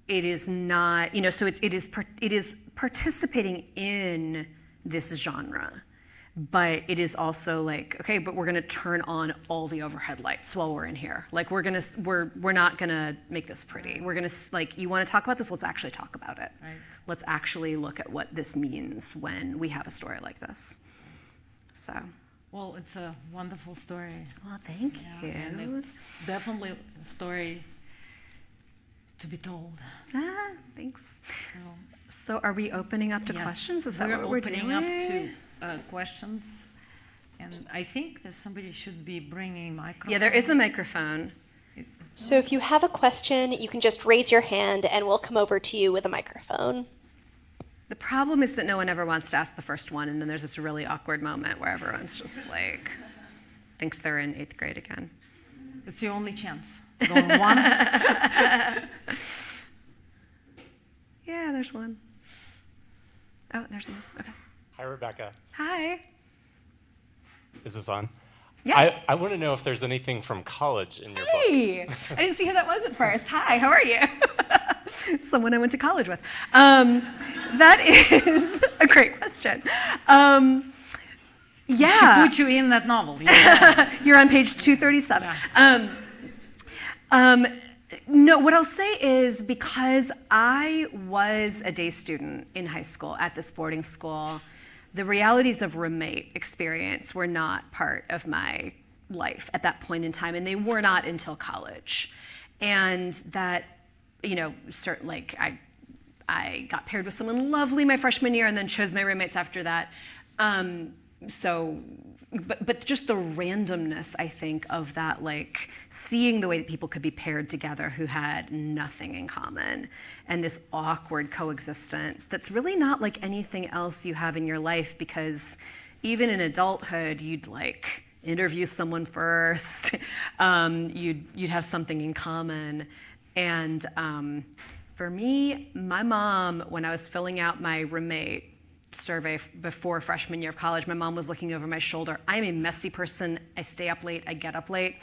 it is not, so it is participating in this genre. But it is also okay, but we're gonna turn on all the overhead lights while we're in here. We're not gonna make this pretty. We're gonna you want to talk about this? Let's actually talk about it. Right. Let's actually look at what this means when we have a story like this. So. Well, it's a wonderful story. Well, thank you. And it's definitely a story to be told. Thanks. So are we opening up to questions? Is that what we're doing? We're opening up to questions. And I think that somebody should be bringing microphone. Yeah, there is a microphone. So if you have a question, you can just raise your hand and we'll come over to you with a microphone. The problem is that no one ever wants to ask the first one, and then there's this really awkward moment where everyone's just thinks they're in 8th grade again. It's your only chance. Going once. Yeah, there's one. Oh, there's one. Okay. Hi, Rebecca. Hi. Is this on? Yeah. I want to know if there's anything from college in your book. Hey, I didn't see who that was at first. Hi, how are you? Someone I went to college with. That is a great question. She Yeah, put you in that novel. Yeah. you're on page 237. No, what I'll say is because I was a day student in high school at this boarding school, the realities of roommate experience were not part of my life at that point in time, and they were not until college. And that, certainly, like I got paired with someone lovely my freshman year, and then chose my roommates after that. But just the randomness, I think, of that, like seeing the way that people could be paired together who had nothing in common, and this awkward coexistence that's really not like anything else you have in your life, because even in adulthood, you'd like interview someone first, you'd have something in common. And for me, my mom, when I was filling out my roommate survey before freshman year of college, my mom was looking over my shoulder. I'm a messy person. I stay up late. I get up late.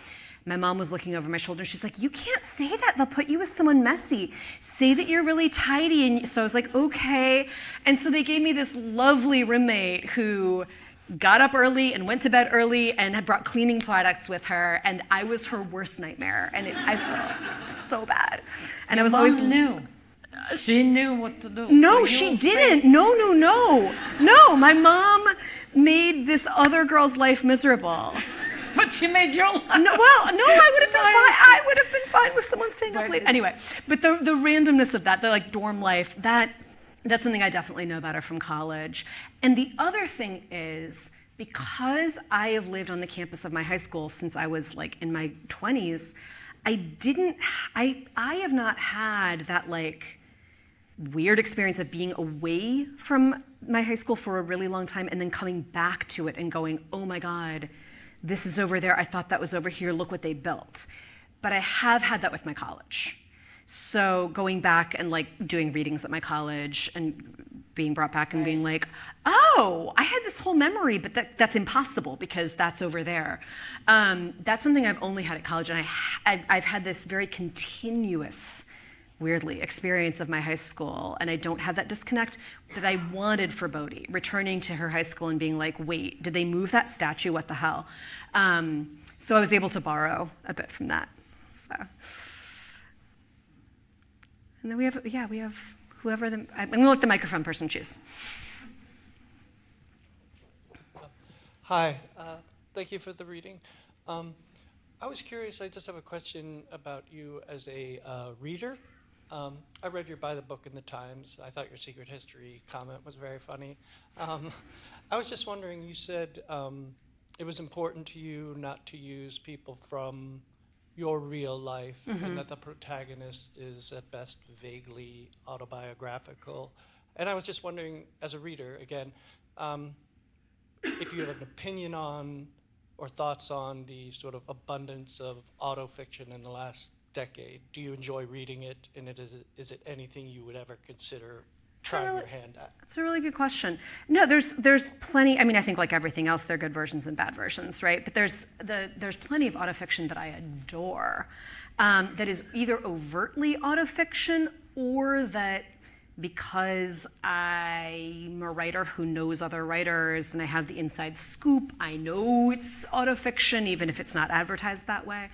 My mom was looking over my shoulder. She's like, you can't say that. They'll put you with someone messy. Say that you're really tidy. And so I was like, okay. And so they gave me this lovely roommate who got up early and went to bed early and had brought cleaning products with her. And I was her worst nightmare. And I felt so bad. And I was always... knew. She knew what to do. No, So she you didn't. No, my mom made this other girl's life miserable. But she made your life. No, I would have been fine. I would have been fine with someone staying up late. Anyway, but the randomness of that, the like dorm life, that's something I definitely know better from college. And the other thing is, because I have lived on the campus of my high school since I was like in my 20s, I have not had that like weird experience of being away from my high school for a really long time and then coming back to it and going, oh my God, this is over there. I thought that was over here. Look what they built. But I have had that with my college. So going back and like doing readings at my college and being brought back and being like, oh, I had this whole memory, but that's impossible because that's over there. That's something I've only had at college. And I've had this very continuous, weirdly, experience of my high school, and I don't have that disconnect that I wanted for Bodhi, returning to her high school and being like, wait, did they move that statue? What the hell? So I was able to borrow a bit from that. So, and then we have whoever I'm gonna let the microphone person choose. Hi, thank you for the reading. I was curious, I just have a question about you as a reader. I read your By the Book in the Times. I thought your secret history comment was very funny. I was just wondering, you said it was important to you not to use people from your real life, and that the protagonist is at best vaguely autobiographical. And I was just wondering, as a reader, again, if you have an opinion on or thoughts on the sort of abundance of autofiction in the last decade. Do you enjoy reading it, and is it anything you would ever consider trying your hand at? That's a really good question. No, there's plenty. I mean, I think like everything else, there are good versions and bad versions, right? But there's plenty of autofiction that I adore, that is either overtly autofiction or that because I'm a writer who knows other writers and I have the inside scoop, I know it's autofiction, even if it's not advertised that way.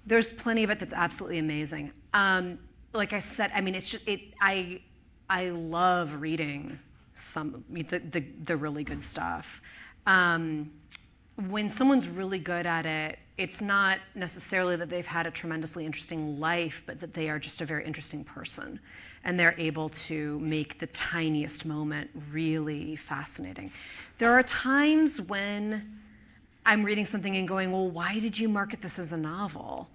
There's plenty of it that's absolutely amazing. Like I said, I mean, it's just I love reading the really good stuff. When someone's really good at it, it's not necessarily that they've had a tremendously interesting life, but that they are just a very interesting person, and they're able to make the tiniest moment really fascinating. There are times when I'm reading something and going, well, why did you market this as a novel?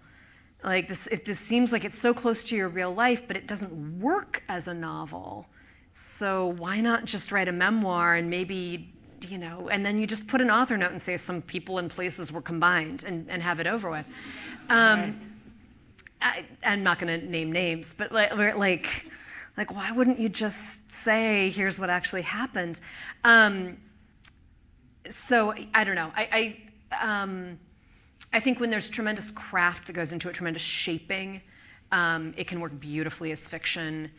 Like this seems like it's so close to your real life, but it doesn't work as a novel. So why not just write a memoir and maybe, and then you just put an author note and say some people and places were combined and have it over with. Right. I'm not going to name names, but like why wouldn't you just say, here's what actually happened? So I don't know. I think when there's tremendous craft that goes into it, tremendous shaping, it can work beautifully as fiction.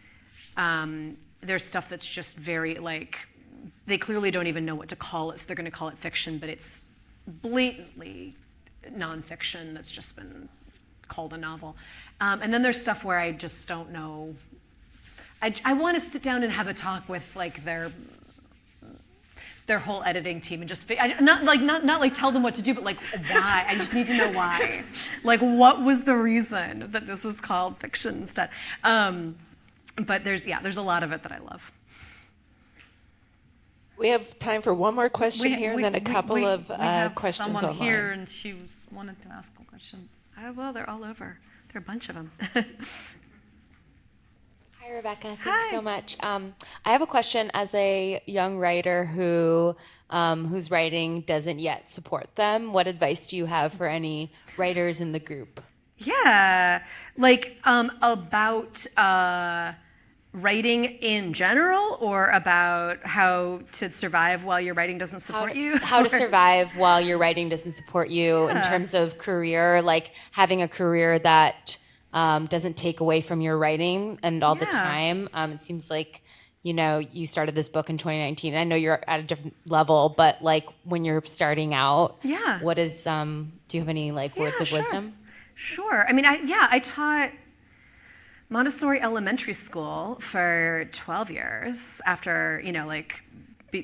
There's stuff that's just very like, they clearly don't even know what to call it, so they're going to call it fiction, but it's blatantly nonfiction that's just been called a novel. And then there's stuff where I just don't know. I want to sit down and have a talk with like their whole editing team and just not like tell them what to do, but like why. I just need to know why. Like what was the reason that this was called fiction instead? But there's a lot of it that I love. We have time for one more question here, and then a couple of we have questions someone online. here, and she wanted to ask a question. Well, they're all over. There are a bunch of them. Hi, Rebecca. Thanks so much. I have a question as a young writer whose writing doesn't yet support them. What advice do you have for any writers in the group? Yeah, like about writing in general, or about how to survive while your writing doesn't support you? How to survive while your writing doesn't support you in terms of career, like having a career that doesn't take away from your writing and all the time. It seems like, you started this book in 2019. I know you're at a different level, but like when you're starting out, what is, do you have any like words of wisdom? Sure. I mean, I taught Montessori elementary school for 12 years after,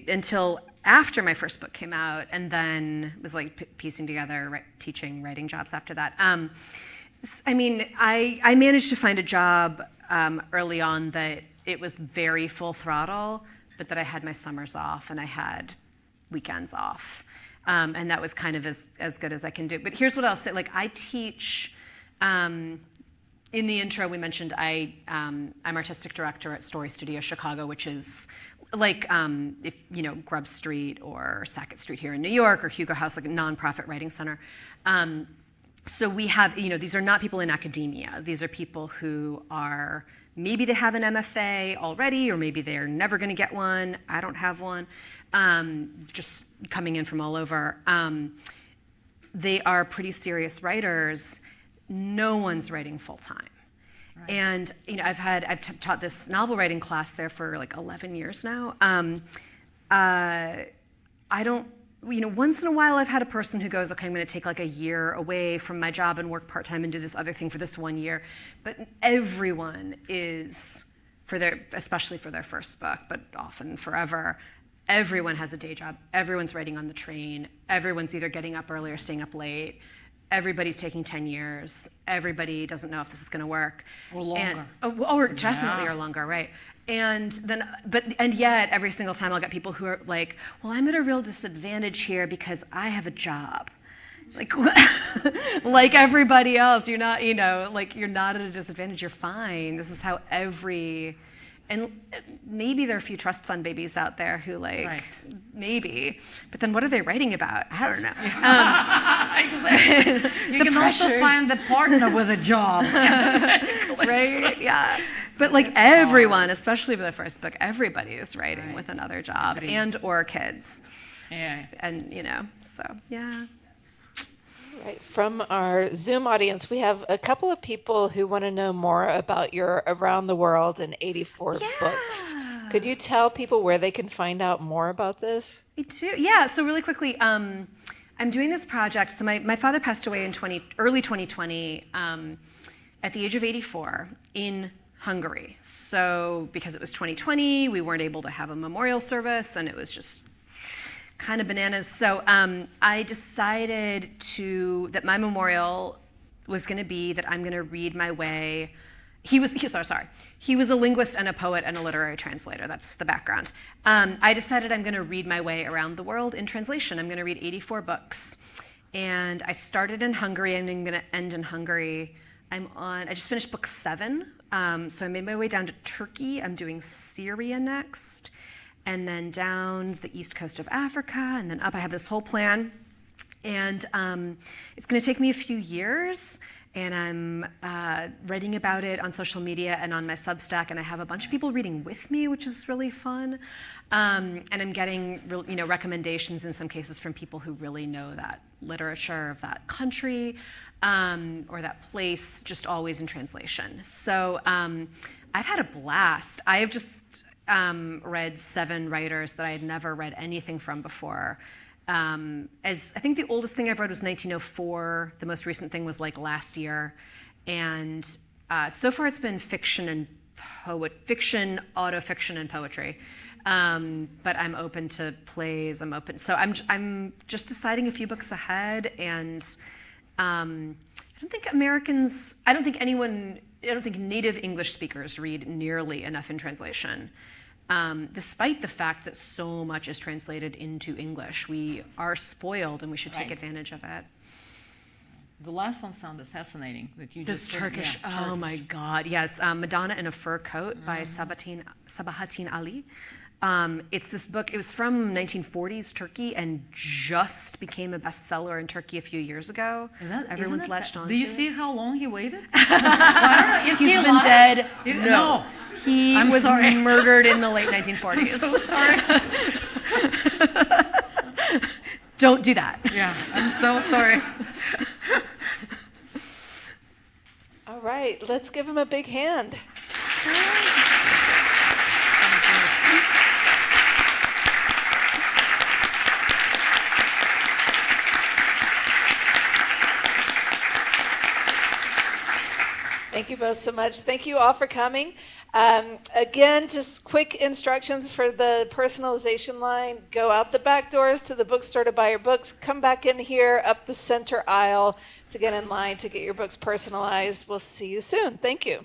until after my first book came out, and then was like piecing together teaching writing jobs after that. I mean, I managed to find a job early on that it was very full throttle, but that I had my summers off and I had weekends off. And that was kind of as good as I can do. But here's what I'll say, like I teach, in the intro we mentioned I'm artistic director at Story Studio Chicago, which is like, if Grub Street or Sackett Street here in New York, or Hugo House, like a nonprofit writing center. So we have, these are not people in academia. These are people who are, maybe they have an MFA already, or maybe they're never going to get one. I don't have one. Just coming in from all over. They are pretty serious writers. No one's writing full time. Right. And I've taught this novel writing class there for like 11 years now. I don't. Once in a while I've had a person who goes, okay, I'm going to take like a year away from my job and work part-time and do this other thing for this 1 year. But everyone is, especially for their first book, but often forever, everyone has a day job. Everyone's writing on the train. Everyone's either getting up early or staying up late. Everybody's taking 10 years. Everybody doesn't know if this is going to work. Or longer. Or definitely or longer, right. And yet every single time I'll get people who are like, well, I'm at a real disadvantage here because I have a job. Like, like everybody else, you're not, you're not at a disadvantage, you're fine. This is how and maybe there are a few trust fund babies out there who maybe, but then what are they writing about? I don't know. Exactly. You can also find the partner with a job. Right, yeah. But like everyone, especially for the first book, everybody is writing with another job and or kids. Yeah. And, so, yeah. Right. From our Zoom audience, we have a couple of people who want to know more about your Around the World in 84 books. Could you tell people where they can find out more about this? Me too. Yeah, so really quickly, I'm doing this project. So my father passed away in early 2020 at the age of 84 in Hungary. So because it was 2020, we weren't able to have a memorial service, and it was just kind of bananas. So I decided that my memorial was going to be that I'm going to read my way. He was a linguist and a poet and a literary translator. That's the background. I decided I'm going to read my way around the world in translation. I'm going to read 84 books. And I started in Hungary, and I'm going to end in Hungary. I just finished book 7. So I made my way down to Turkey. I'm doing Syria next. And then down the east coast of Africa, and then up. I have this whole plan. And it's going to take me a few years. and I'm writing about it on social media and on my Substack, and I have a bunch of people reading with me, which is really fun. And I'm getting recommendations in some cases from people who really know that literature of that country or that place, just always in translation. So I've had a blast. I have just read 7 writers that I had never read anything from before. As I think the oldest thing I've read was 1904. The most recent thing was like last year. And so far it's been fiction, autofiction, and poetry. But I'm open to plays. So I'm just deciding a few books ahead. And I don't think native English speakers read nearly enough in translation. Despite the fact that so much is translated into English. We are spoiled and we should take advantage of it. The last one sounded fascinating. That you This just Turkish, yeah, oh Turkish. my God, yes. Madonna in a Fur Coat by Sabahattin Ali. It's this book, it was from 1940s Turkey and just became a bestseller in Turkey a few years ago. Everyone's Isn't it latched on Do you to see it. how long he waited? He's been dead. No. He I'm was sorry. murdered in the late 1940s. I'm so sorry. Don't do that. Yeah, I'm so sorry. All right, let's give him a big hand. Thank you both so much. Thank you all for coming. Again, just quick instructions for the personalization line. Go out the back doors to the bookstore to buy your books. Come back in here up the center aisle to get in line to get your books personalized. We'll see you soon. Thank you.